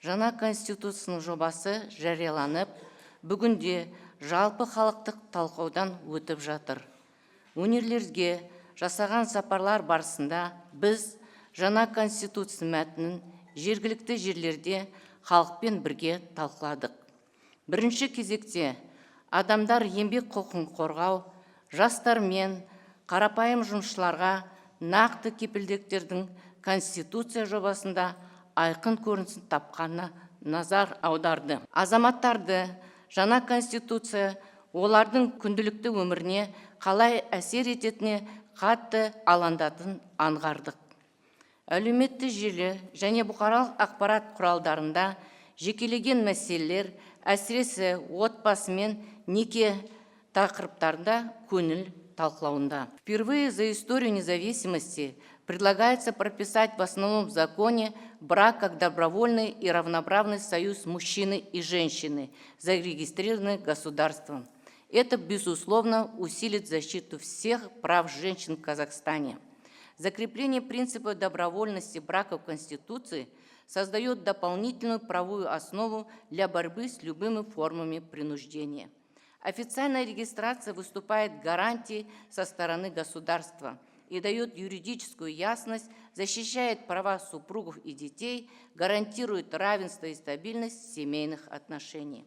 жаңа конституцияның жобасы жарияланып, бүгінде жалпы халықтық талқылаудан өтіп жатыр. Өңірлерге жасаған сапарлар барысында біз жаңа конституция мәтінін жергілікті жерлерде халықпен бірге талқыладық. Бірінші кезекте адамдар еңбек құқығын қорғау, жастар мен қарапайым жұмысшыларға нақты кепілдіктердің конституция жобасында айқын көрінісін тапқанына назар аударды. Азаматтарды жаңа конституция олардың күнделікті өміріне қалай әсер ететіне қатты алаңдатын аңғардық. Әлеуметтік желі және бұқаралық ақпарат құралдарында жекелеген мәселелер, әсіресе отбасы мен неке тақырыптарында көңіл талқылауында. Впервые за историю независимости предлагается прописать в основном законе брак как добровольный и равноправный союз мужчины и женщины, зарегистрированный государством. Это, безусловно, усилит защиту всех прав женщин в Казахстане. Закрепление принципа добровольности брака в Конституции создает дополнительную правовую основу для борьбы с любыми формами принуждения. Официальная регистрация выступает гарантией со стороны государства и дает юридическую ясность, защищает права супругов и детей, гарантирует равенство и стабильность семейных отношений.